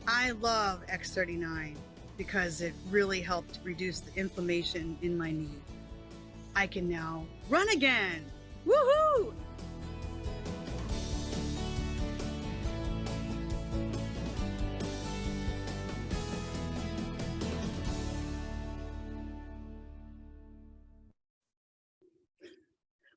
I love X39 because it really helped reduce the inflammation in my knee. I can now run again. Woohoo!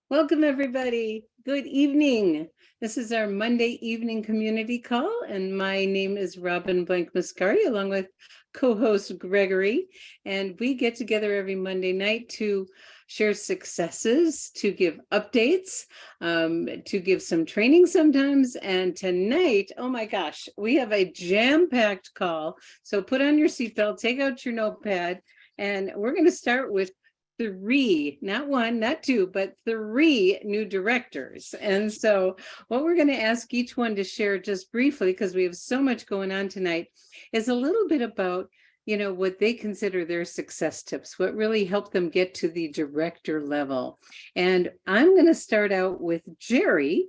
Welcome, everybody. Good evening. This is our Monday evening community call, and my name is Robin Blank Mascari, along with co-host Gregory. And we get together every Monday night to share successes, to give updates, to give some training sometimes. And tonight, oh my gosh, we have a jam-packed call. So put on your seatbelt, take out your notepad, and we're going to start with three, not one, not two, but three new directors. And so what we're going to ask each one to share just briefly, because we have so much going on tonight, is a little bit about, what they consider their success tips, what really helped them get to the director level. And I'm going to start out with Jerry.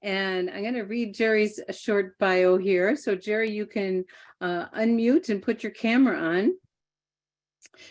And I'm going to read Jerry's short bio here. So Jerry, you can unmute and put your camera on.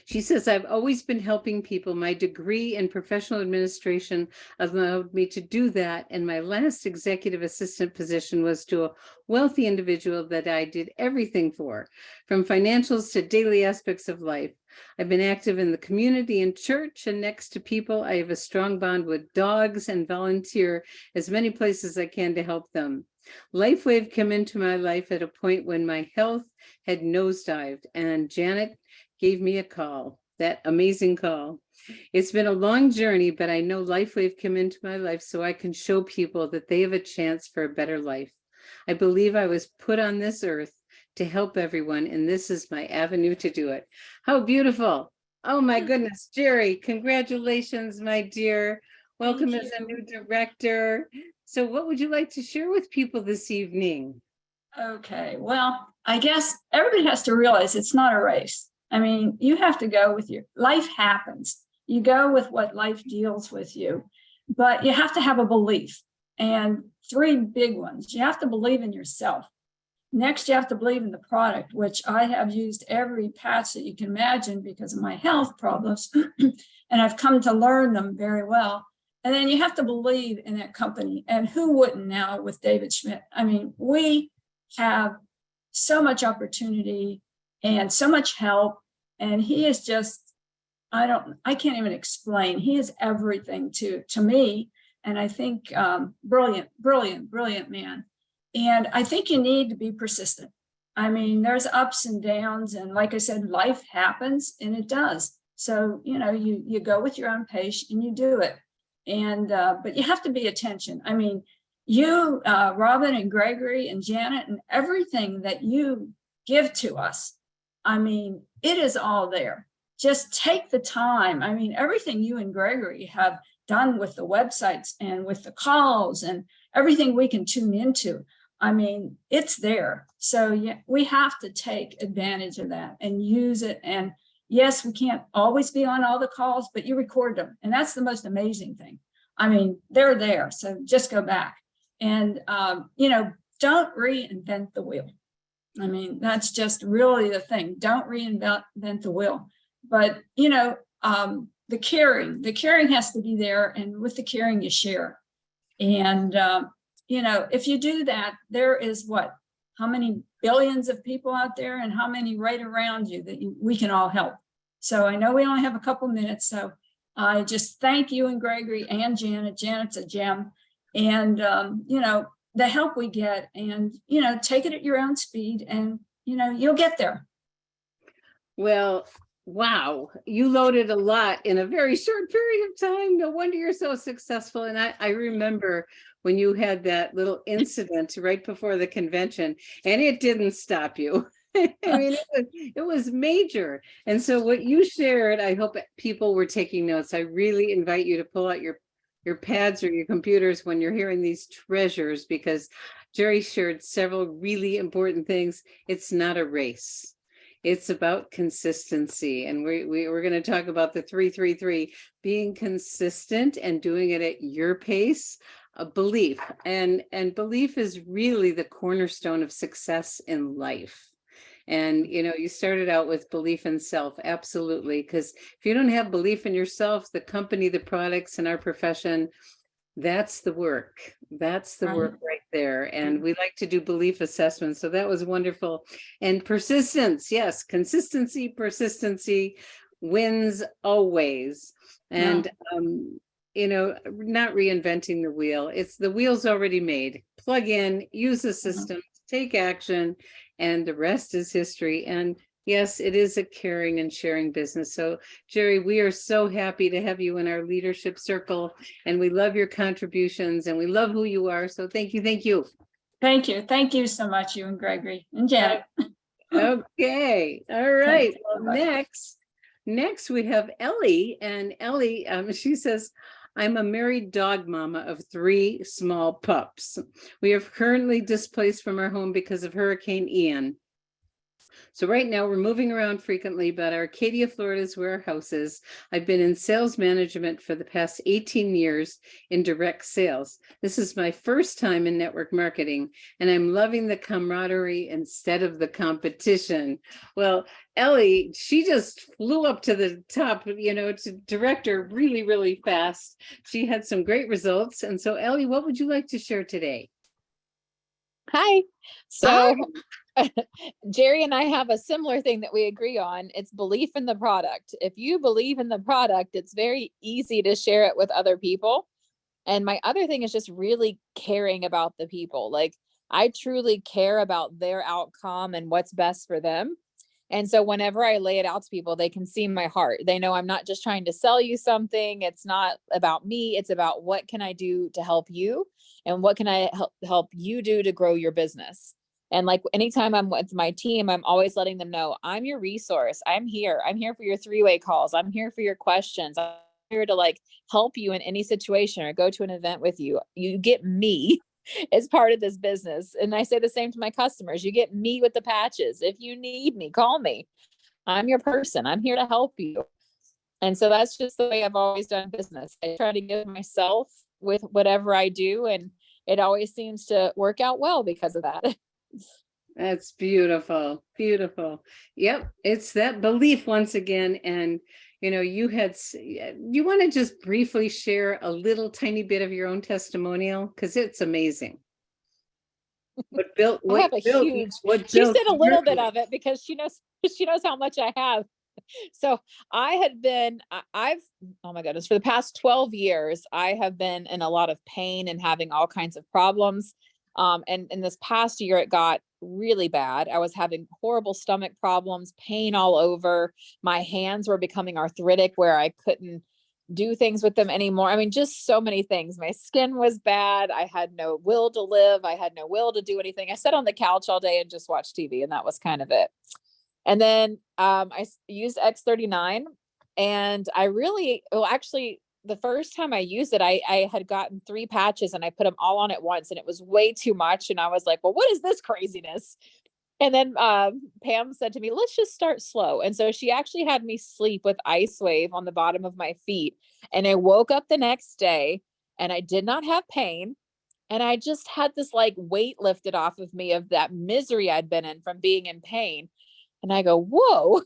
She says, I've always been helping people. My degree in professional administration allowed me to do that. And my last executive assistant position was to a wealthy individual that I did everything for, from financials to daily aspects of life. I've been active in the community and church and next to people. I have a strong bond with dogs and volunteer as many places as I can to help them. LifeWave came into my life at a point when my health had nosedived, and Janet gave me a call, that amazing call. It's been a long journey, but I know LifeWave came into my life so I can show people that they have a chance for a better life. I believe I was put on this earth to help everyone, and this is my avenue to do it. How beautiful. Oh my goodness, Jerry, congratulations, my dear. Welcome as a new director. So what would you like to share with people this evening? Okay, well, I guess everybody has to realize it's not a race. I mean, you have to go with your life happens. You go with what life deals with you, but you have to have a belief. And three big ones. You have to believe in yourself. Next, you have to believe in the product, which I have used every patch that you can imagine because of my health problems. And I've come to learn them very well. And then you have to believe in that company. And who wouldn't now with David Schmidt? I mean, we have so much opportunity and so much help. And he is just, I can't even explain. He is everything to me. And I think brilliant man. And I think you need to be persistent. I mean, there's ups and downs. And like I said, life happens and it does. So, you go with your own pace and you do it. And, but you have to be attention. I mean, you, Robin and Gregory and Janet and everything that you give to us, I mean, it is all there. Just take the time. I mean, everything you and Gregory have done with the websites and with the calls and everything we can tune into. I mean, it's there. So yeah, we have to take advantage of that and use it. And yes, we can't always be on all the calls, but you record them. And that's the most amazing thing. I mean, they're there. So just go back and, don't reinvent the wheel. I mean, that's just really the thing. Don't reinvent the wheel. But, the caring has to be there. And with the caring, you share. And, if you do that, there is how many billions of people out there and how many right around you that we can all help. So I know we only have a couple minutes. So I just thank you and Gregory and Janet. Janet's a gem. And, the help we get and, take it at your own speed and, you'll get there. Well, wow, you loaded a lot in a very short period of time. No wonder you're so successful. And I remember when you had that little incident right before the convention, and it didn't stop you. I mean, it was major. And so what you shared, I hope people were taking notes. I really invite you to pull out your pads or your computers when you're hearing these treasures, because Jerry shared several really important things. It's not a race. It's about consistency. And we're going to talk about the 3-3-3, being consistent and doing it at your pace. A belief, and belief is really the cornerstone of success in life. And, you started out with belief in self. Absolutely. Because if you don't have belief in yourself, the company, the products, and our profession, that's the work. That's the work right there. And we like to do belief assessments. So that was wonderful. And persistence. Yes. Consistency, persistency wins always. And, not reinventing the wheel. It's the wheel's already made. Plug in, use the system, take action, and the rest is history. And yes, it is a caring and sharing business. So, Jerry, we are so happy to have you in our leadership circle, and we love your contributions, and we love who you are. So thank you. Thank you. Thank you. Thank you so much, you and Gregory and Janet. Okay. All right. Well, next we have Ellie, and Ellie, she says, I'm a married dog mama of 3 small pups. We are currently displaced from our home because of Hurricane Ian. So right now we're moving around frequently, but Arcadia, Florida is where our house is. I've been in sales management for the past 18 years in direct sales. This is my first time in network marketing, and I'm loving the camaraderie instead of the competition. Well, Ellie, she just flew up to the top, to director really, really fast. She had some great results. And so, Ellie, what would you like to share today? Hi. So Jerry and I have a similar thing that we agree on. It's belief in the product. If you believe in the product, it's very easy to share it with other people. And my other thing is just really caring about the people. Like, I truly care about their outcome and what's best for them. And so whenever I lay it out to people, they can see my heart. They know I'm not just trying to sell you something. It's not about me. It's about what can I do to help you, and what can I help you do to grow your business. And like, anytime I'm with my team, I'm always letting them know I'm your resource. I'm here. I'm here for your 3-way calls. I'm here for your questions. I'm here to like help you in any situation or go to an event with you. You get me as part of this business. And I say the same to my customers. You get me with the patches. If you need me, call me. I'm your person. I'm here to help you. And so that's just the way I've always done business. I try to give myself with whatever I do, and it always seems to work out well because of that. That's beautiful. Beautiful. Yep. It's that belief once again. And, you want to just briefly share a little tiny bit of your own testimonial? Because it's amazing. What built, I have a huge, she said a little bit of it because she knows how much I have. So I had been, oh my goodness, for the past 12 years, I have been in a lot of pain and having all kinds of problems. And in this past year, it got really bad. I was having horrible stomach problems, pain all over. My hands were becoming arthritic where I couldn't do things with them anymore. I mean, just so many things. My skin was bad. I had no will to live. I had no will to do anything. I sat on the couch all day and just watched TV, and that was kind of it. And then I used X39, and actually, the first time I used it, I had gotten 3 patches and I put them all on at once, and it was way too much. And I was like, well, what is this craziness? And then Pam said to me, let's just start slow. And so she actually had me sleep with Ice Wave on the bottom of my feet. And I woke up the next day and I did not have pain. And I just had this like weight lifted off of me of that misery I'd been in from being in pain. And I go, whoa.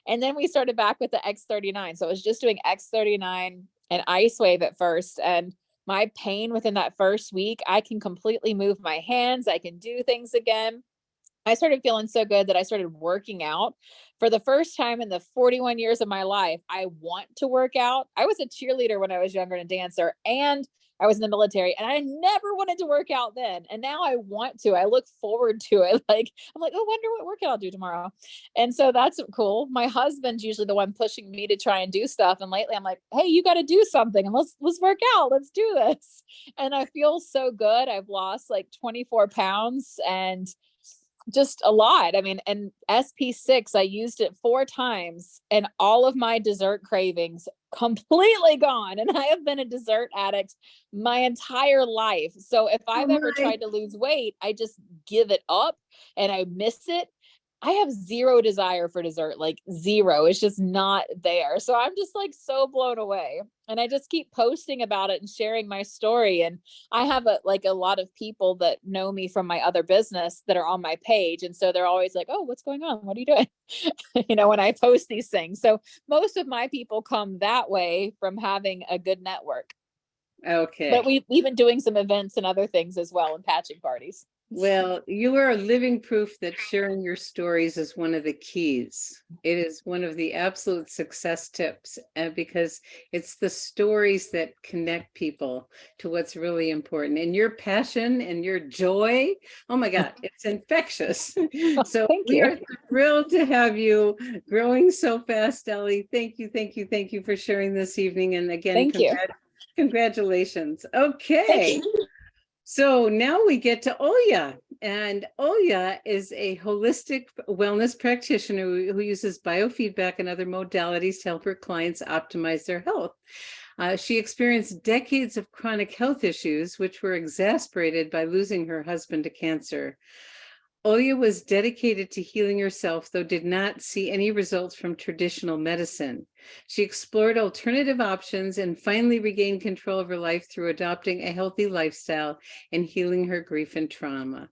And then we started back with the X39. So I was just doing X39 and Ice Wave at first. And my pain within that first week, I can completely move my hands. I can do things again. I started feeling so good that I started working out for the first time in the 41 years of my life. I want to work out. I was a cheerleader when I was younger and a dancer, and I was in the military, and I never wanted to work out then. And now I want to. I look forward to it. I'm like, oh, wonder what workout I'll do tomorrow. And so that's cool. My husband's usually the one pushing me to try and do stuff. And lately I'm like, hey, you got to do something, and let's work out. Let's do this. And I feel so good. I've lost like 24 pounds and just a lot. I mean, and SP6, I used it 4 times, and all of my dessert cravings completely gone. And I have been a dessert addict my entire life. So if I've ever tried to lose weight, I just give it up and I miss it. I have zero desire for dessert, like zero. It's just not there. So I'm just like so blown away. And I just keep posting about it and sharing my story. And I have a lot of people that know me from my other business that are on my page. And so they're always like, "Oh, what's going on? What are you doing?" When I post these things. So most of my people come that way from having a good network. Okay. But we've been doing some events and other things as well, and patching parties. Well, you are living proof that sharing your stories is one of the keys. It is one of the absolute success tips, because it's the stories that connect people to what's really important. And your passion and your joy, oh my God, it's infectious. So Thank we you. are thrilled to have you growing so fast, Ellie. Thank you for sharing this evening. And again, Thank you. congratulations. Thank Okay. you. So now we get to Oya, and Oya is a holistic wellness practitioner who uses biofeedback and other modalities to help her clients optimize their health. She experienced decades of chronic health issues, which were exacerbated by losing her husband to cancer. Oya was dedicated to healing herself, though did not see any results from traditional medicine. She explored alternative options and finally regained control of her life through adopting a healthy lifestyle and healing her grief and trauma.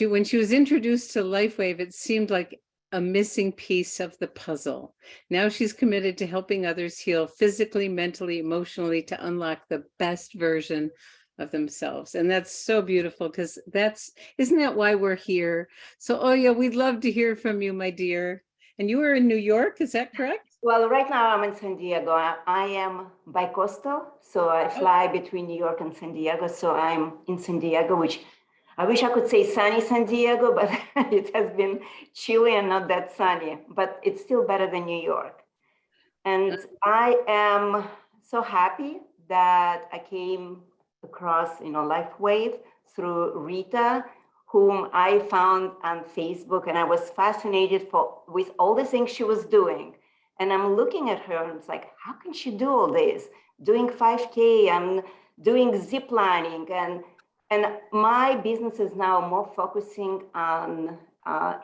When she was introduced to LifeWave, it seemed like a missing piece of the puzzle. Now she's committed to helping others heal physically, mentally, emotionally to unlock the best version of themselves. And that's so beautiful, because isn't that why we're here? So Oya, we'd love to hear from you, my dear. And you are in New York, is that correct? Well, right now I'm in San Diego. I am bicoastal, so I fly between New York and San Diego. So I'm in San Diego, which I wish I could say sunny San Diego, but it has been chilly and not that sunny, but it's still better than New York. And I am so happy that I came across, LifeWave through Rita, whom I found on Facebook, and I was fascinated with all the things she was doing. And I'm looking at her and it's like, how can she do all this? Doing 5K and doing zip lining, and my business is now more focusing on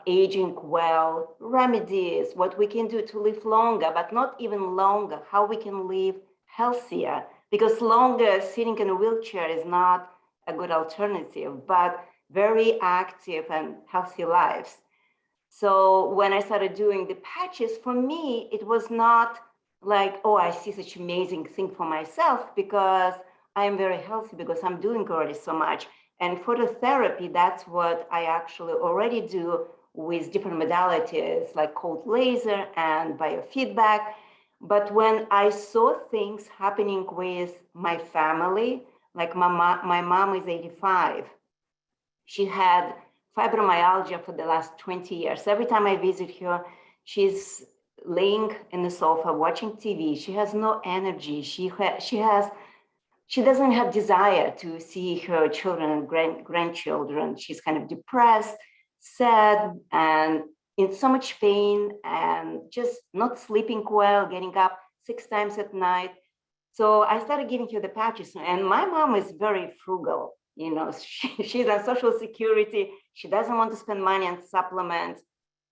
aging well, remedies, what we can do to live longer, but not even longer, how we can live healthier, because longer sitting in a wheelchair is not a good alternative, but very active and healthy lives. So when I started doing the patches, for me, it was not like, oh, I see such amazing thing for myself, because I am very healthy, because I'm doing already so much. And phototherapy, that's what I actually already do with different modalities like cold laser and biofeedback. But when I saw things happening with my family, like my mom is 85. She had fibromyalgia for the last 20 years. Every time I visit her, she's laying in the sofa watching TV. She has no energy. She doesn't have desire to see her children and grandchildren. She's kind of depressed, sad, and in so much pain, and just not sleeping well, getting up 6 times at night. So I started giving her the patches. And my mom is very frugal. She's on Social Security. She doesn't want to spend money on supplements.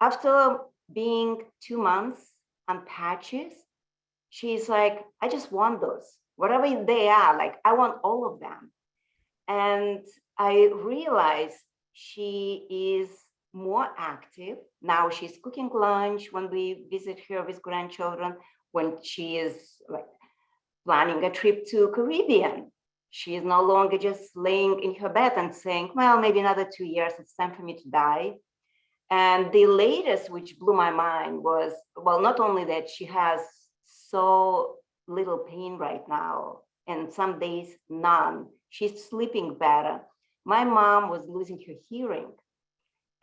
After being 2 months on patches, she's like, I just want those. Whatever they are, like, I want all of them. And I realized she is more active. Now she's cooking lunch when we visit her with grandchildren, when she is like planning a trip to Caribbean. She is no longer just laying in her bed and saying, well, maybe another 2 years, it's time for me to die. And the latest, which blew my mind, was, well, not only that she has so little pain right now, and some days none. She's sleeping better. My mom was losing her hearing.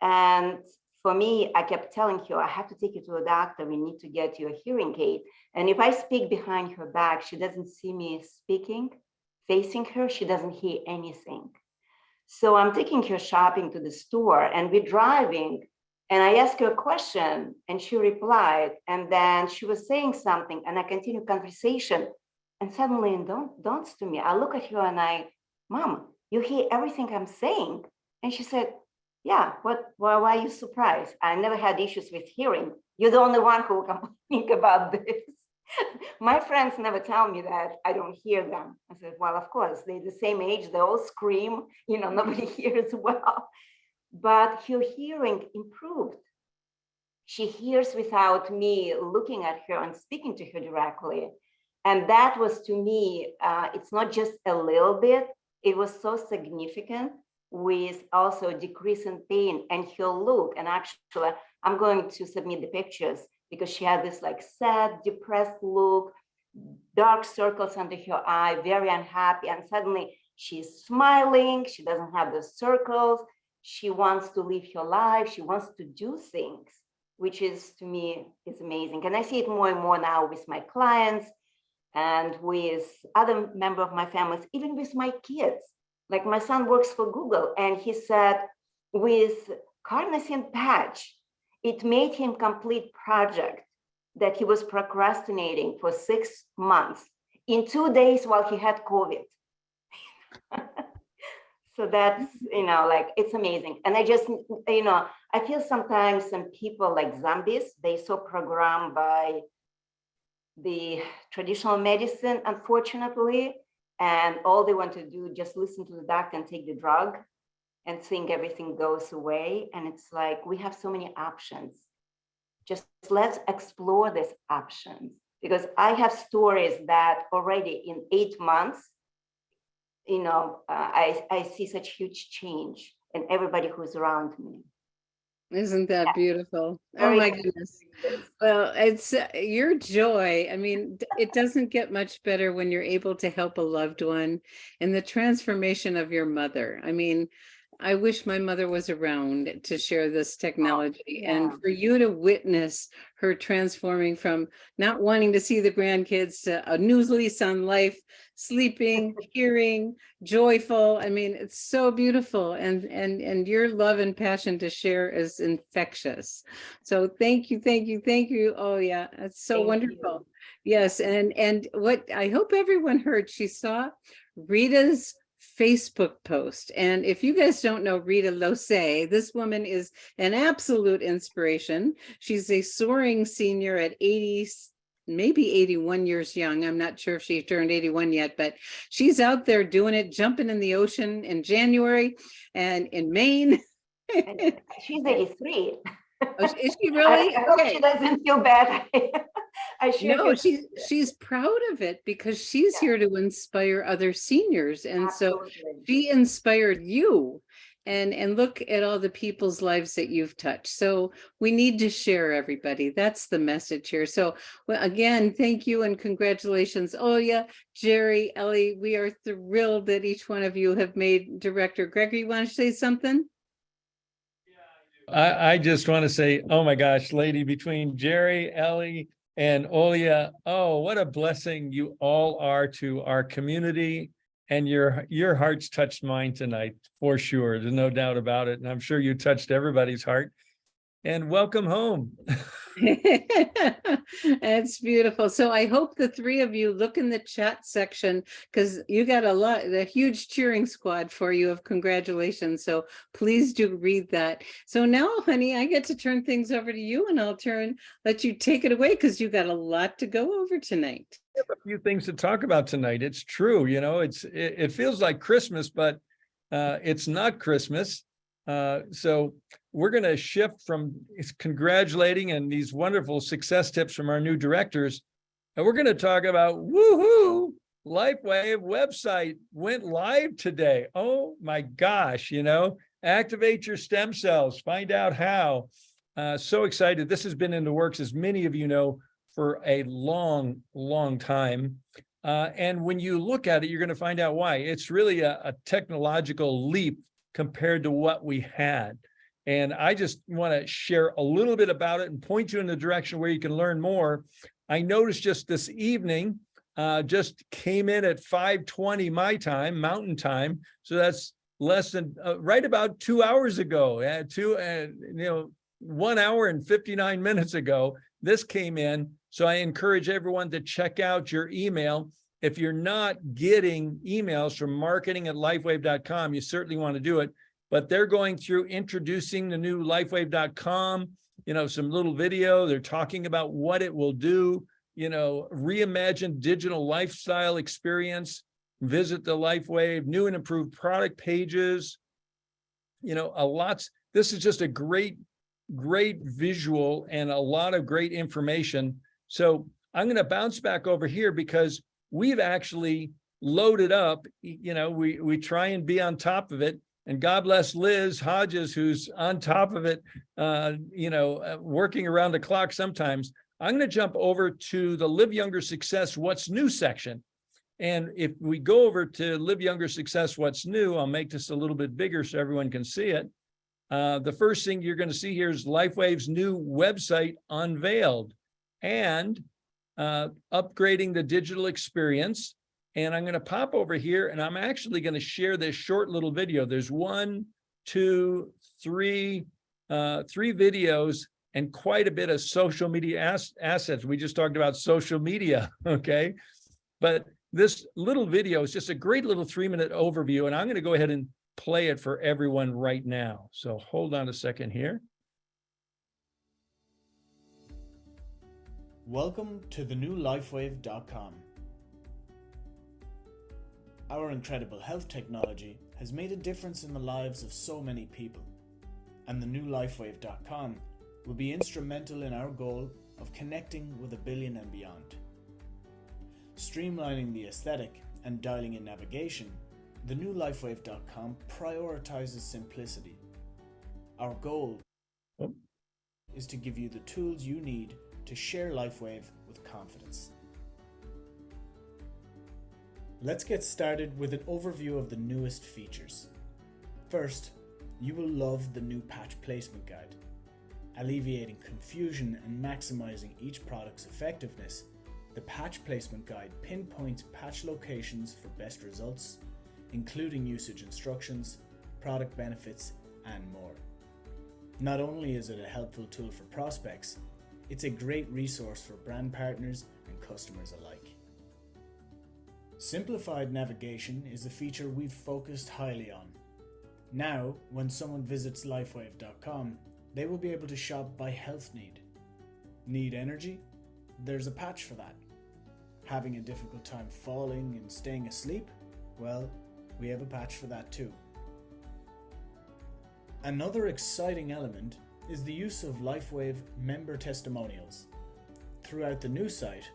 And for me, I kept telling her, I have to take you to a doctor. We need to get you a hearing aid. And if I speak behind her back, she doesn't see me speaking. Facing her, she doesn't hear anything. So I'm taking her shopping to the store, and we're driving. And I asked her a question, and she replied, and then she was saying something, and I continued conversation, and suddenly it dawns to me. I look at her and Mom, you hear everything I'm saying? And she said, yeah, why are you surprised? I never had issues with hearing. You're the only one who can think about this. My friends never tell me that I don't hear them. I said, well, of course, they're the same age, they all scream, nobody hears well. But her hearing improved. She hears without me looking at her and speaking to her directly. And that was, to me, it's not just a little bit, it was so significant, with also a decrease in pain and her look. And actually, I'm going to submit the pictures, because she had this like sad, depressed look, dark circles under her eye, very unhappy. And suddenly she's smiling, she doesn't have the circles, she wants to live her life, she wants to do things, which is, to me, is amazing. And I see it more and more now with my clients and with other members of my family, even with my kids. Like my son works for Google, and he said with carnosine patch, it made him complete project that he was procrastinating for 6 months in 2 days while he had COVID. So that's, like, it's amazing. And I just, I feel sometimes some people like zombies, they so programmed by the traditional medicine, unfortunately, and all they want to do, just listen to the doctor and take the drug and think everything goes away. And it's like, we have so many options. Just let's explore these options, because I have stories that already in 8 months, I see such huge change in everybody who's around me. Isn't that beautiful? Oh my goodness. Well, it's your joy. I mean, it doesn't get much better when you're able to help a loved one, and the transformation of your mother. I mean, I wish my mother was around to share this technology, and for you to witness her transforming from not wanting to see the grandkids to a new lease on life, sleeping, hearing, joyful. I mean, it's so beautiful, and your love and passion to share is infectious. So thank you. Oh yeah, it's so wonderful. Yes, and what I hope everyone heard, she saw Rita's Facebook post. And if you guys don't know Rita Lose, this woman is an absolute inspiration. She's a soaring senior at 80, maybe 81 years young. I'm not sure if she turned 81 yet, but she's out there doing it, jumping in the ocean in January and in Maine. She's 83. Oh, is she really? I hope she doesn't feel bad. No, she's proud of it, because she's here to inspire other seniors. And so she inspired you, and look at all the people's lives that you've touched. So we need to share, everybody. That's the message here. So again, thank you and congratulations. Oh yeah, Jerry, Ellie, we are thrilled that each one of you have made Director. Gregory, you want to say something? I just want to say, oh my gosh, lady, between Jerry, Ellie, and Olia, oh, what a blessing you all are to our community, and your hearts touched mine tonight, for sure. There's no doubt about it. And I'm sure you touched everybody's heart. And welcome home. That's beautiful. So I hope the three of you look in the chat section, because you got a huge cheering squad for you of congratulations. So please do read that. So now, honey, I get to turn things over to you, and I'll let you take it away, because you got a lot to go over tonight. I have a few things to talk about tonight. It's true, it feels like Christmas, but it's not Christmas. So we're going to shift from congratulating and these wonderful success tips from our new directors. And we're going to talk about woohoo, LifeWave website went live today. Oh my gosh, activate your stem cells, find out how. So excited. This has been in the works, as many of you know, for a long, long time. And when you look at it, you're going to find out why. It's really a technological leap compared to what we had. And I just want to share a little bit about it and point you in the direction where you can learn more. I noticed just this evening, just came in at 5:20 my time, Mountain Time. So that's less than right about 2 hours ago, 1 hour and 59 minutes ago, this came in. So I encourage everyone to check out your email. If you're not getting emails from marketing@lifewave.com, you certainly want to do it. but they're going through introducing the new lifewave.com, some little video. They're talking about what it will do, reimagine digital lifestyle experience, visit the LifeWave, new and improved product pages, this is just a great visual and a lot of great information. So I'm going to bounce back over here because we've actually loaded up, we try and be on top of it. And God bless Liz Hodges, who's on top of it, working around the clock sometimes. I'm going to jump over to the Live Younger Success What's New section. And if we go over to Live Younger Success What's New, I'll make this a little bit bigger so everyone can see it. The first thing you're going to see here is LifeWave's new website unveiled and upgrading the digital experience. And I'm going to pop over here and I'm actually going to share this short little video. There's 1, 2, 3 videos and quite a bit of social media assets. We just talked about social media, okay? But this little video is just a great little 3-minute overview, and I'm going to go ahead and play it for everyone right now. So hold on a second here. Welcome to the new lifewave.com. Our incredible health technology has made a difference in the lives of so many people, and the new lifewave.com will be instrumental in our goal of connecting with 1 billion and beyond. Streamlining the aesthetic and dialing in navigation, the new lifewave.com prioritizes simplicity. Our goal is to give you the tools you need to share LifeWave with confidence. Let's get started with an overview of the newest features. First, you will love the new patch placement guide. Alleviating confusion and maximizing each product's effectiveness, the patch placement guide pinpoints patch locations for best results, including usage instructions, product benefits, and more. Not only is it a helpful tool for prospects, it's a great resource for brand partners and customers alike. Simplified navigation is a feature we've focused highly on. Now, when someone visits lifewave.com, they will be able to shop by health need. Need energy? There's a patch for that. Having a difficult time falling and staying asleep? Well, we have a patch for that too. Another exciting element is the use of LifeWave member testimonials. Throughout the new site,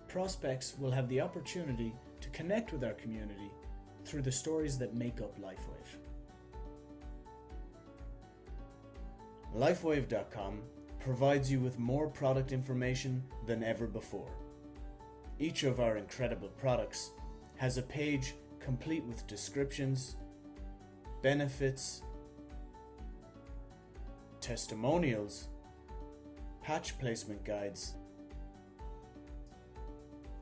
prospects will have the opportunity to connect with our community through the stories that make up LifeWave. Lifewave.com provides you with more product information than ever before. Each of our incredible products has a page complete with descriptions, benefits, testimonials, patch placement guides,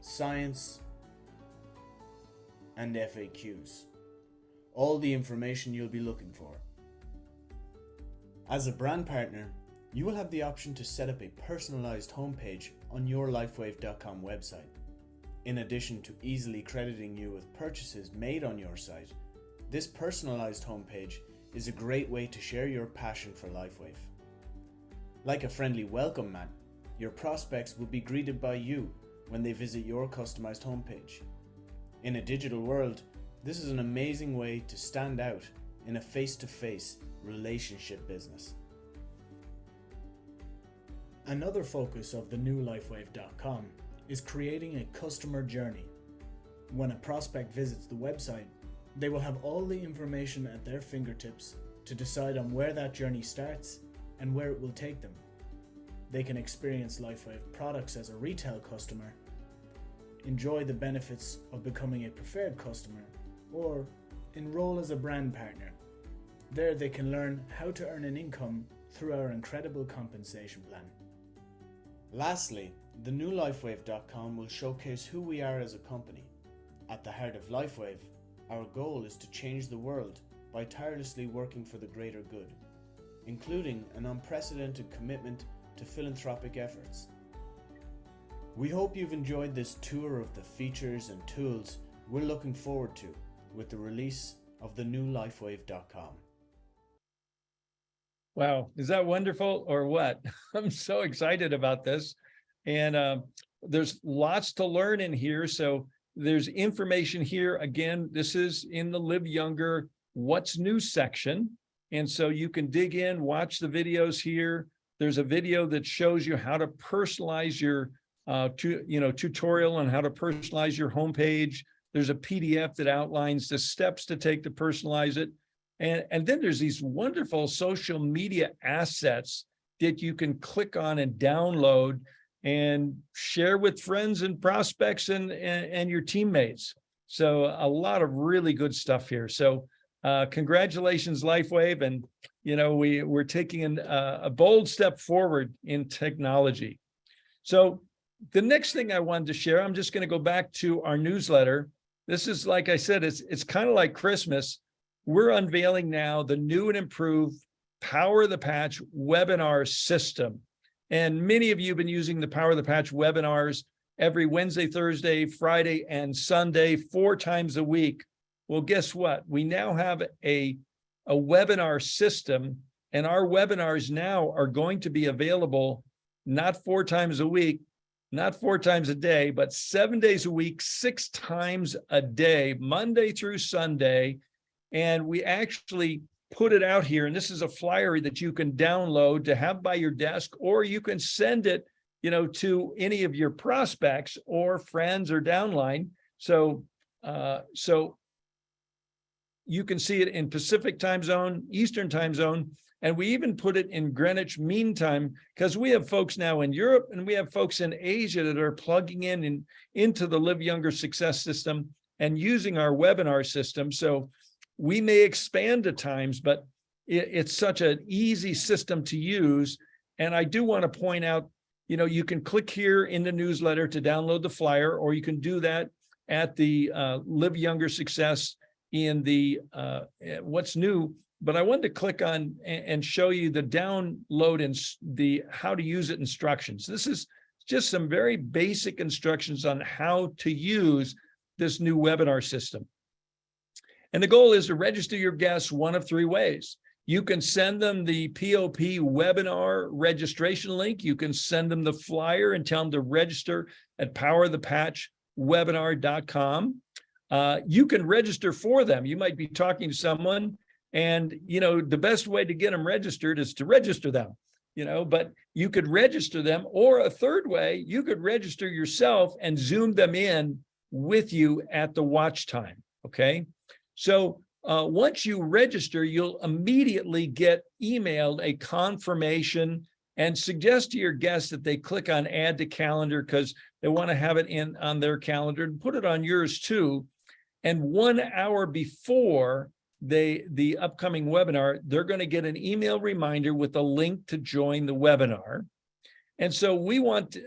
science, and FAQs. All the information you'll be looking for. As a brand partner, you will have the option to set up a personalized homepage on your lifewave.com website. In addition to easily crediting you with purchases made on your site, this personalized homepage is a great way to share your passion for LifeWave. Like a friendly welcome mat, your prospects will be greeted by you when they visit your customized homepage. In a digital world, this is an amazing way to stand out in a face-to-face relationship business. Another focus of the new lifewave.com is creating a customer journey. When a prospect visits the website, they will have all the information at their fingertips to decide on where that journey starts and where it will take them. They can experience LifeWave products as a retail customer, enjoy the benefits of becoming a preferred customer, or enroll as a brand partner. There they can learn how to earn an income through our incredible compensation plan. Lastly, the new lifewave.com will showcase who we are as a company. At the heart of LifeWave, our goal is to change the world by tirelessly working for the greater good, including an unprecedented commitment to philanthropic efforts. We hope you've enjoyed this tour of the features and tools we're looking forward to with the release of the new lifewave.com. Wow, is that wonderful or what? I'm so excited about this. And there's lots to learn in here. So there's information here. Again, this is in the Live Younger What's New section. And so you can dig in, watch the videos here. There's a video that shows you how to personalize your tutorial on how to personalize your homepage. There's a PDF that outlines the steps to take to personalize it. And then there's these wonderful social media assets that you can click on and download and share with friends and prospects and your teammates. So a lot of really good stuff here. So congratulations, LifeWave. And, we're taking a bold step forward in technology. So the next thing I wanted to share, I'm just going to go back to our newsletter. This is, like I said, it's kind of like Christmas. We're unveiling now the new and improved Power of the Patch webinar system. And many of you have been using the Power of the Patch webinars every Wednesday, Thursday, Friday, and Sunday, 4 times a week. Well, guess what? We now have a webinar system, and our webinars now are going to be available not 4 times a week, not 4 times a day, but 7 days a week, 6 times a day, Monday through Sunday. And we actually put it out here, and this is a flyer that you can download to have by your desk, or you can send it, to any of your prospects or friends or downline. So you can see it in Pacific time zone, Eastern time zone, and we even put it in Greenwich Mean Time, because we have folks now in Europe and we have folks in Asia that are plugging into the Live Younger Success System and using our webinar system. So we may expand at times, but it's such an easy system to use. And I do want to point out, you can click here in the newsletter to download the flyer, or you can do that at the Live Younger Success in the What's New. But I wanted to click on and show you the download and the how to use it instructions. This is just some very basic instructions on how to use this new webinar system. And the goal is to register your guests one of 3 ways. You can send them the POP webinar registration link. You can send them the flyer and tell them to register at powerthepatchwebinar.com. You can register for them. You might be talking to someone, and the best way to get them registered is to register them, but you could register them, or a third way, you could register yourself and Zoom them in with you at the watch time. Okay. So once you register, you'll immediately get emailed a confirmation, and suggest to your guests that they click on add to calendar, because they want to have it in on their calendar, and put it on yours too. And 1 hour before the upcoming webinar, they're going to get an email reminder with a link to join the webinar. And so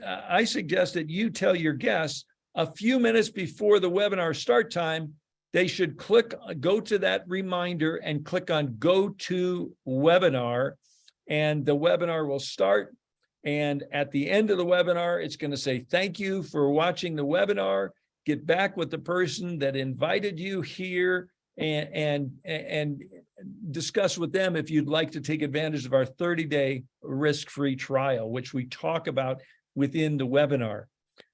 I suggest that you tell your guests a few minutes before the webinar start time, they should go to that reminder and click on Go to Webinar, and the webinar will start. And at the end of the webinar, it's going to say, thank you for watching the webinar. Get back with the person that invited you here and discuss with them if you'd like to take advantage of our 30-day risk-free trial, which we talk about within the webinar.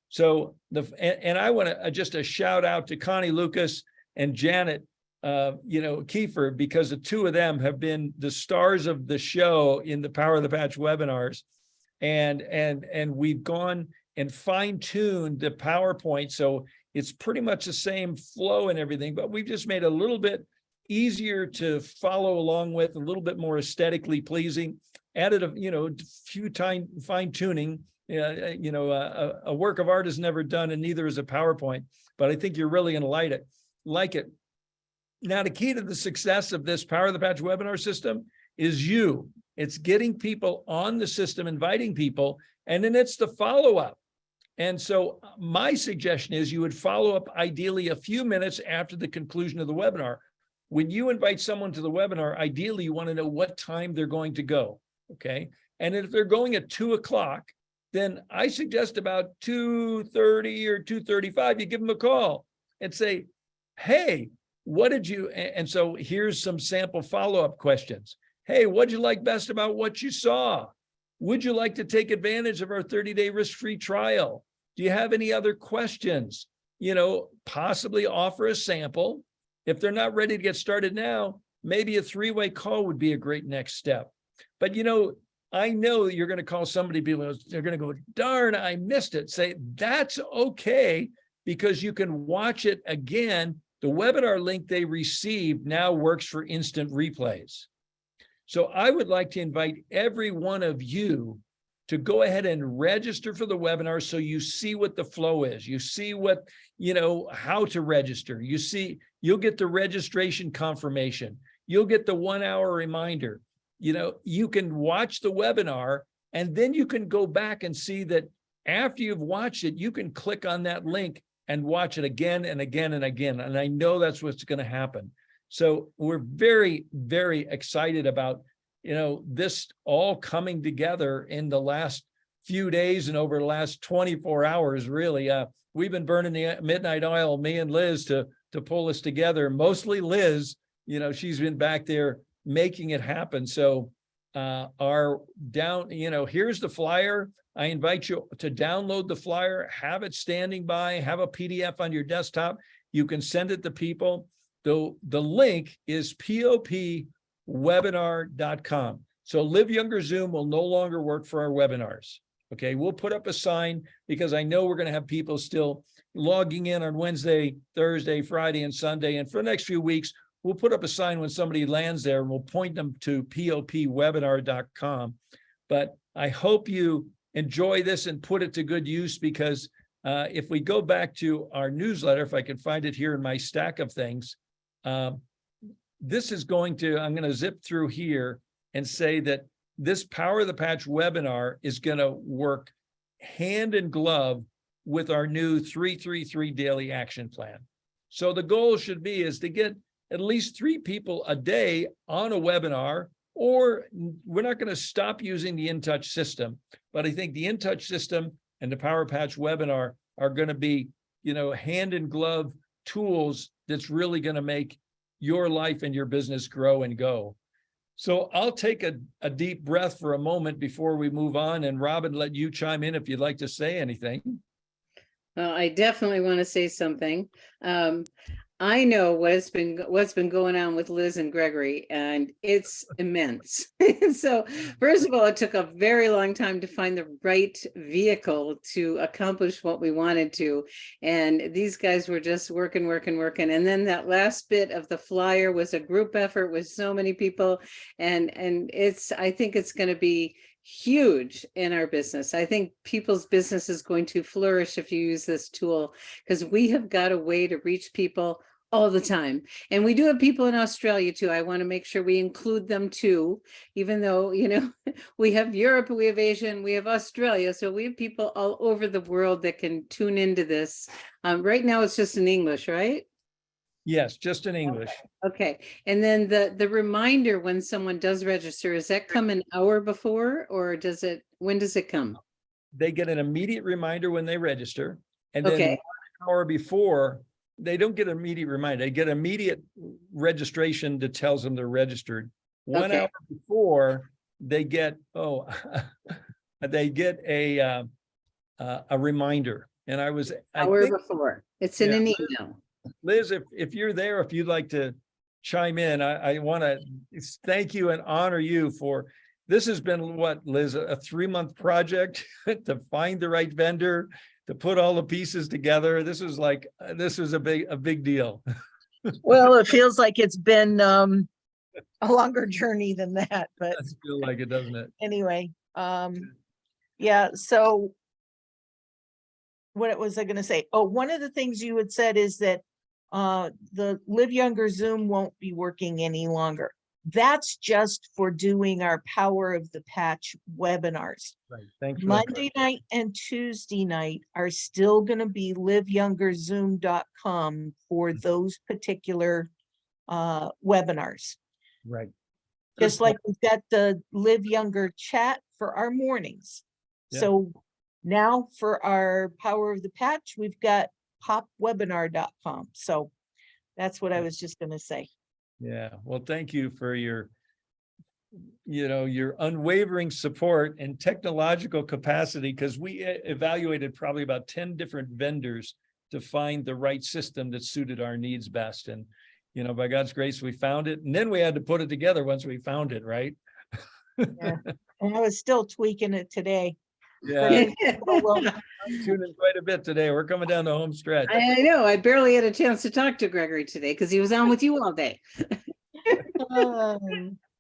So I want to just a shout out to Connie Lucas and Janet Kiefer, because the 2 of them have been the stars of the show in the Power of the Patch webinars. And we've gone and fine-tuned the PowerPoint. So it's pretty much the same flow and everything, but we've just made it a little bit easier to follow along with, a little bit more aesthetically pleasing, added a few time fine-tuning. A work of art is never done, and neither is a PowerPoint, but I think you're really going to like it. Now, the key to the success of this Power of the Patch webinar system is you. It's getting people on the system, inviting people, and then it's the follow-up. And so my suggestion is you would follow up ideally a few minutes after the conclusion of the webinar. When you invite someone to the webinar, ideally you want to know what time they're going to go, okay? And if they're going at 2 o'clock, then I suggest about 2:30 or 2:35, you give them a call and say, hey, what did you, and so here's some sample follow-up questions. Hey, what'd you like best about what you saw? Would you like to take advantage of our 30-day risk-free trial? Do you have any other questions? You know, possibly offer a sample. If they're not ready to get started now, maybe a 3-way call would be a great next step. But, you know, I know you're going to call somebody, they're going to go, darn, I missed it. Say, that's okay, because you can watch it again. The webinar link they received now works for instant replays. So I would like to invite every one of you to go ahead and register for the webinar, so you see what the flow is. You see what, you know, how to register. You see, you'll get the registration confirmation. You'll get the 1-hour reminder. You know, you can watch the webinar, and then you can go back and see that after you've watched it, you can click on that link and watch it again and again and again. And I know that's what's going to happen. So we're very, very excited about, you know, this all coming together in the last few days and over the last 24 hours, really. We've been burning the midnight oil, me and Liz, to pull this together. Mostly Liz, you know, she's been back there making it happen. So here's the flyer. I invite you to download the flyer, have it standing by, have a PDF on your desktop. You can send it to people. The link is popwebinar.com. So Live Younger Zoom will no longer work for our webinars. Okay, we'll put up a sign, because I know we're going to have people still logging in on Wednesday, Thursday, Friday, and Sunday. And for the next few weeks, we'll put up a sign when somebody lands there, and we'll point them to popwebinar.com. But I hope you enjoy this and put it to good use, because if we go back to our newsletter, if I can find it here in my stack of things, this is I'm going to zip through here and say that this Power of the Patch webinar is going to work hand in glove with our new 333 daily action plan. So the goal should be is to get at least 3 people a day on a webinar, or we're not going to stop using the InTouch system, but I think the InTouch system and the Power Patch webinar are going to be, you know, hand in glove tools that's really going to make your life and your business grow and go. So I'll take a deep breath for a moment before we move on, and Robin, let you chime in if you'd like to say anything. I definitely want to say something. I know what's been going on with Liz and Gregory, and it's immense. So first of all, it took a very long time to find the right vehicle to accomplish what we wanted to. And these guys were just working. And then that last bit of the flyer was a group effort with so many people. And I think it's going to be huge in our business. I think people's business is going to flourish if you use this tool, because we have got a way to reach people all the time. And we do have people in Australia too. I want to make sure we include them too, even though, you know, we have Europe, we have Asia, and we have Australia. So we have people all over the world that can tune into this. Right now it's just in English, right? Yes, just in English. Okay. And then the reminder when someone does register, does that come an hour before, or when does it come? They get an immediate reminder when they register, and then Okay. 1 hour before, they don't get an immediate reminder. They get immediate registration that tells them they're registered. 1 Okay. hour before, they get they get a reminder. And I Hour think, before. It's in Yeah. an email. Liz, if you're there, if you'd like to chime in, I want to thank you and honor you for, this has been what, Liz, a 3-month project to find the right vendor, to put all the pieces together. This was a big deal. Well, it feels like it's been a longer journey than that, but Does feel like it, doesn't it? anyway, yeah, so what was I gonna say? Oh, one of the things you had said is that the Live Younger Zoom won't be working any longer. That's just for doing our Power of the Patch webinars. Right. Thanks. Monday night and Tuesday night are still going to be liveyoungerzoom.com for those particular webinars. Right. Just like we've got the Live Younger chat for our mornings. Yeah. So now for our Power of the Patch, we've got popwebinar.com. So that's what I was just going to say. Yeah. Well, thank you for your unwavering support and technological capacity, because we evaluated probably about 10 different vendors to find the right system that suited our needs best. And, by God's grace, we found it. And then we had to put it together once we found it, right? Yeah. And I was still tweaking it today. Yeah, Oh, well, tuning quite a bit today. We're coming down the home stretch. I know, I barely had a chance to talk to Gregory today because he was on with you all day.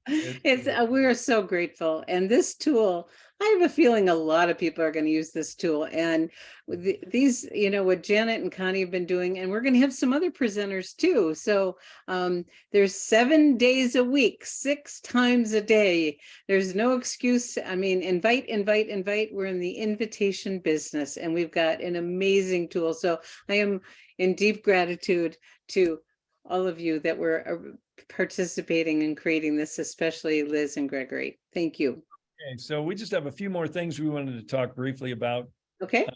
It's we are so grateful, and this tool, I have a feeling a lot of people are going to use this tool, and these, what Janet and Connie have been doing, and we're going to have some other presenters too. So there's 7 days a week, 6 times a day. There's no excuse. I mean, invite. We're in the invitation business, and we've got an amazing tool. So I am in deep gratitude to all of you that were participating in creating this, especially Liz and Gregory. Thank you. Okay, so we just have a few more things we wanted to talk briefly about. Okay.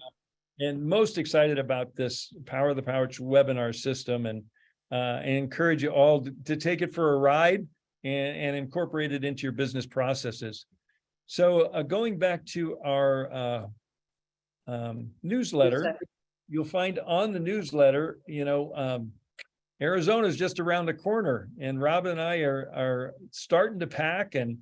And most excited about this Power of the Pouch webinar system, and encourage you all to take it for a ride and incorporate it into your business processes. So going back to our newsletter, you'll find on the newsletter, Arizona is just around the corner, and Robin and I are starting to pack and,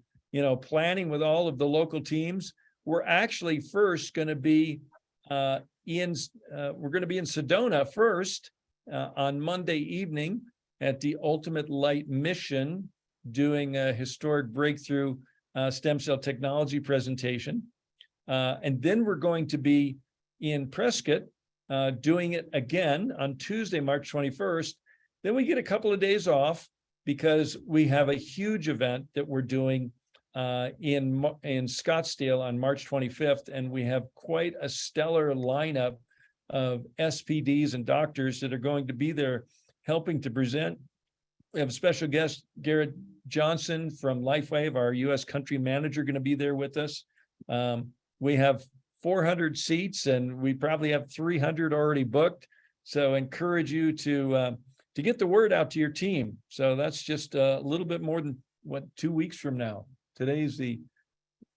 planning with all of the local teams. We're actually first going to be we're going to be in Sedona first on Monday evening at the Ultimate Light Mission, doing a historic breakthrough stem cell technology presentation. And then we're going to be in Prescott doing it again on Tuesday, March 21st. Then we get a couple of days off because we have a huge event that we're doing in Scottsdale on March 25th, and we have quite a stellar lineup of SPDs and doctors that are going to be there helping to present. We have a special guest, Garrett Johnson from LifeWave, our U.S. country manager, going to be there with us. We have 400 seats, and we probably have 300 already booked. So encourage you to get the word out to your team. So that's just a little bit more than 2 weeks from now. Today's the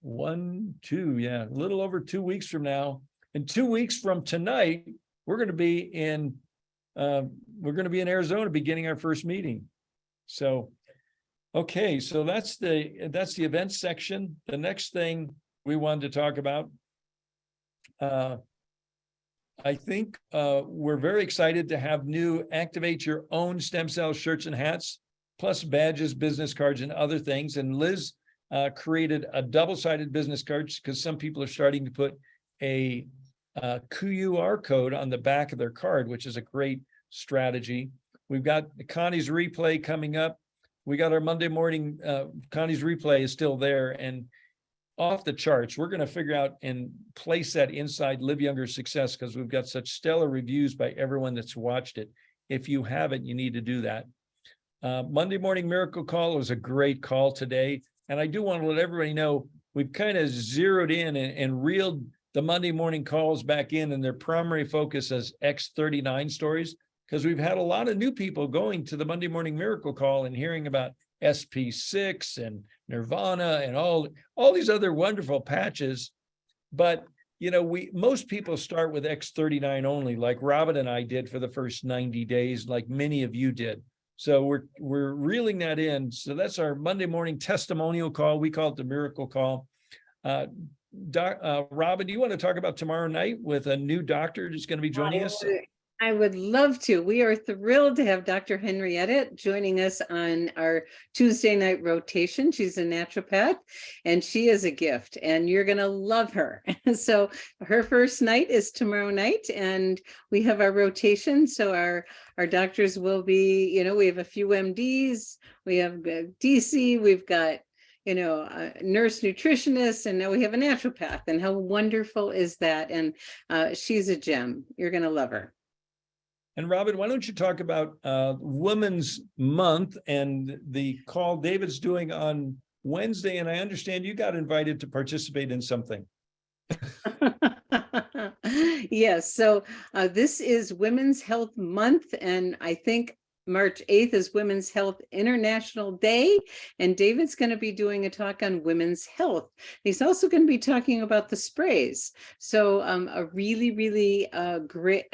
a little over 2 weeks from now. And 2 weeks from tonight, we're going to be in Arizona beginning our first meeting. So, okay, so that's the event section. The next thing we wanted to talk about, I think we're very excited to have new Activate Your Own Stem Cell shirts and hats, plus badges, business cards, and other things. And Liz created a double-sided business card because some people are starting to put a QR code on the back of their card, which is a great strategy. We've got Connie's replay coming up. We got our Monday morning, Connie's replay is still there and off the charts. We're going to figure out and place that inside Live Younger Success because we've got such stellar reviews by everyone that's watched it. If you haven't, you need to do that. Monday Morning Miracle Call was a great call today. And I do want to let everybody know we've kind of zeroed in and reeled the Monday morning calls back in, and their primary focus as X39 stories, because we've had a lot of new people going to the Monday Morning Miracle Call and hearing about SP6 and Nirvana and all these other wonderful patches. But, most people start with X39 only, like Robin and I did for the first 90 days, like many of you did. So we're reeling that in. So that's our Monday morning testimonial call. We call it the Miracle Call. Robin, do you want to talk about tomorrow night with a new doctor who's going to be joining us? I would love to. We are thrilled to have Dr. Henrietta joining us on our Tuesday night rotation. She's a naturopath and she is a gift and you're going to love her. So her first night is tomorrow night and we have our rotation. So our doctors will be, we have a few MDs, we have DC, we've got a nurse nutritionist, and now we have a naturopath. And how wonderful is that? And she's a gem. You're going to love her. And Robin, why don't you talk about Women's Month and the call David's doing on Wednesday? And I understand you got invited to participate in something. Yes. So this is Women's Health Month. And I think March 8th is Women's Health International Day, and David's going to be doing a talk on women's health. He's also going to be talking about the sprays. So a really, really great,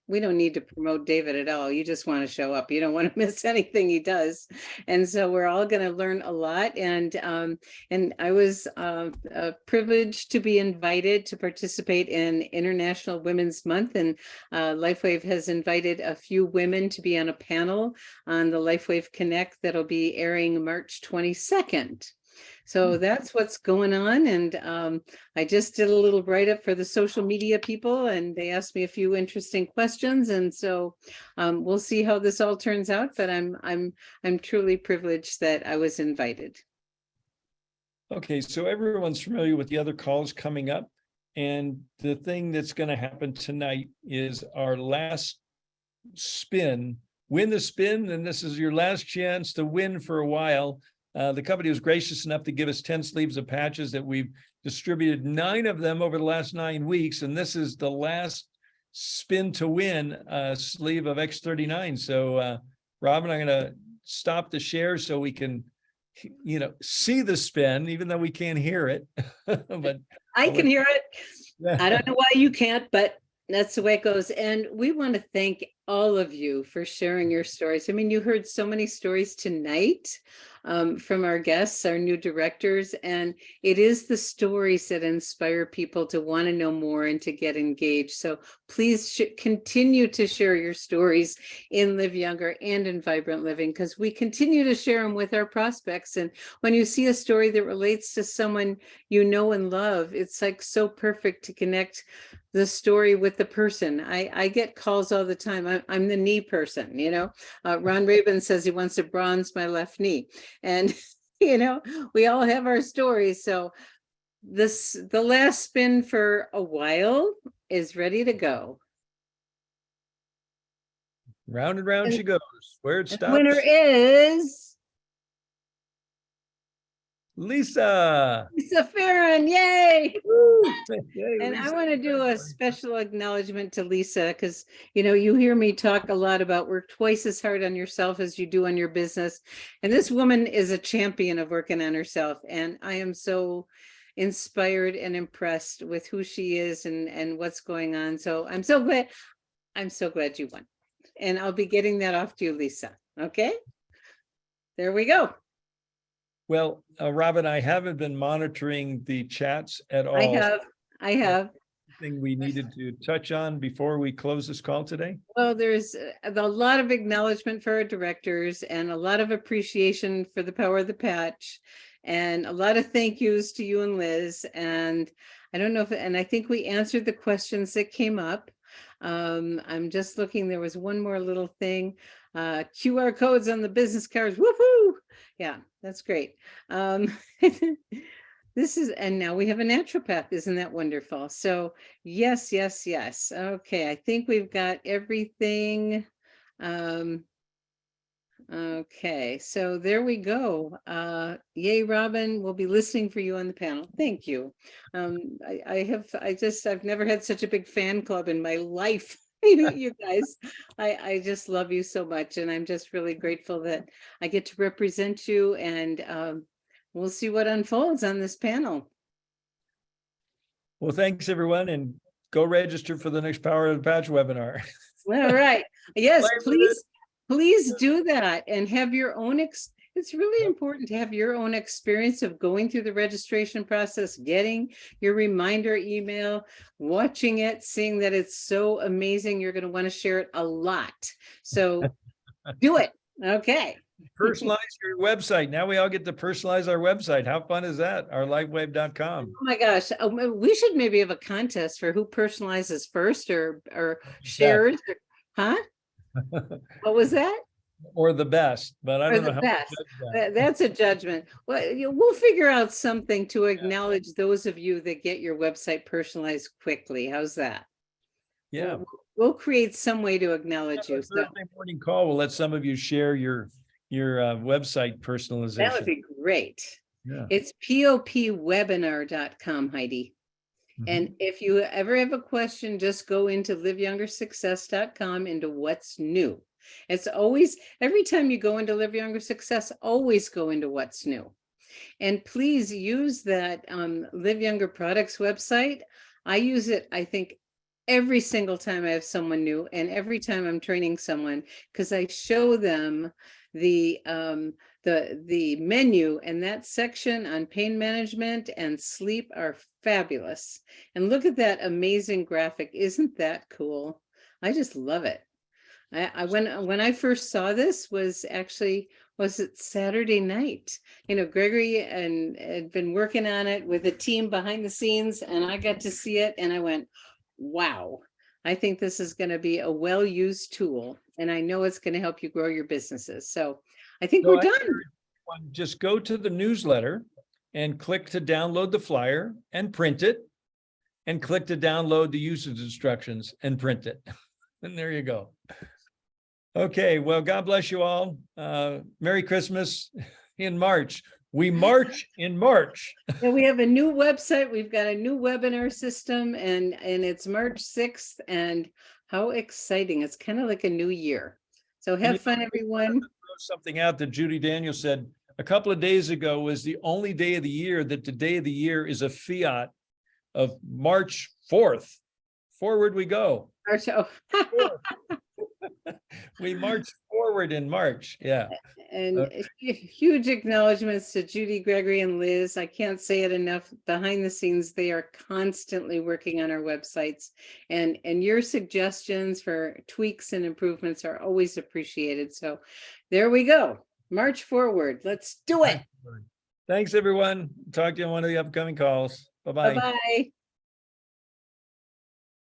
we don't need to promote David at all. You just want to show up. You don't want to miss anything he does. And so we're all going to learn a lot. And I was privileged to be invited to participate in International Women's Month. And LifeWave has invited a few women to be on a panel on the LifeWave Connect that'll be airing March 22nd. So that's what's going on. And I just did a little write-up for the social media people, and they asked me a few interesting questions. And so we'll see how this all turns out, but I'm truly privileged that I was invited. Okay, so everyone's familiar with the other calls coming up. And the thing that's going to happen tonight is our last spin. Win the spin, and this is your last chance to win for a while. The company was gracious enough to give us 10 sleeves of patches that we've distributed 9 of them over the last 9 weeks. And this is the last spin to win sleeve of X39. So Robin, I'm going to stop the share so we can, see the spin, even though we can't hear it. But I can hear it. I don't know why you can't, but that's the way it goes. And we want to thank all of you for sharing your stories. I mean, you heard so many stories tonight from our guests, our new directors, and it is the stories that inspire people to want to know more and to get engaged. So please continue to share your stories in Live Younger and in Vibrant Living, because we continue to share them with our prospects. And when you see a story that relates to someone you know and love, it's like so perfect to connect the story with the person. I get calls all the time. I'm the knee person, Ron Rabin says he wants to bronze my left knee. And, we all have our stories. So the last spin for a while is ready to go. Round and round she goes. Where it stops. Winner is Lisa Farron, yay! Yay, And Lisa. I want to do a special acknowledgement to Lisa, because you hear me talk a lot about work twice as hard on yourself as you do on your business. And this woman is a champion of working on herself. And I am so inspired and impressed with who she is and what's going on. So I'm so glad you won. And I'll be getting that off to you, Lisa. Okay, there we go. Well, Robin, I haven't been monitoring the chats at all. I have. Anything we needed to touch on before we close this call today? Well, there's a lot of acknowledgement for our directors and a lot of appreciation for the power of the patch and a lot of thank yous to you and Liz. And I don't know and I think we answered the questions that came up. I'm just looking, there was one more little thing. QR codes on the business cards. Woohoo! Yeah, that's great. And now we have a naturopath. Isn't that wonderful? So yes. Okay, I think we've got everything. Okay, so there we go. Yay, Robin, we'll be listening for you on the panel. Thank you. I've never had such a big fan club in my life. You guys, I just love you so much. And I'm just really grateful that I get to represent you, and we'll see what unfolds on this panel. Well, thanks everyone, and go register for the next Power of the Patch webinar. All right. Yes, please do that and have your own it's really important to have your own experience of going through the registration process, getting your reminder email, watching it, seeing that it's so amazing. You're going to want to share it a lot. So do it. Okay. Personalize your website. Now we all get to personalize our website. How fun is that? Our livewave.com. Oh my gosh. We should maybe have a contest for who personalizes first or shares. Huh? What was that? Or the best, but I don't know how to judge that. That's a judgment. Well, we'll figure out something to acknowledge those of you that get your website personalized quickly. How's that? Yeah. We'll create some way to acknowledge you. Thursday morning call. We'll let some of you share your website personalization. That would be great. Yeah. It's popwebinar.com, Heidi. And if you ever have a question, just go into liveyoungersuccess.com into what's new. It's always, every time you go into Live Younger Success, always go into what's new. And please use that Live Younger Products website. I use it, I think, every single time I have someone new and every time I'm training someone, because I show them the menu, and that section on pain management and sleep are fabulous. And look at that amazing graphic. Isn't that cool? I just love it. When I first saw this was it Saturday night? You know, Gregory and had been working on it with a team behind the scenes, and I got to see it and I went, wow, I think this is going to be a well-used tool, and I know it's going to help you grow your businesses. So I think So we're I done. encourage everyone, just go to the newsletter and click to download the flyer and print it, and click to download the usage instructions and print it. And there you go. Okay, well, God bless you all. Merry Christmas in March. We march in March. And we have a new website. We've got a new webinar system, and it's March 6th. And how exciting. It's kind of like a new year. So have fun, everyone. Something out that Judy Daniels said a couple of days ago was the only day of the year that the day of the year is a fiat of March 4th. Forward we go. We march forward in March. Yeah. And huge acknowledgments to Judy, Gregory, and Liz. I can't say it enough. Behind the scenes, they are constantly working on our websites, and your suggestions for tweaks and improvements are always appreciated. So there we go. March forward. Let's do it. Thanks, everyone. Talk to you on one of the upcoming calls. Bye-bye. Bye-bye.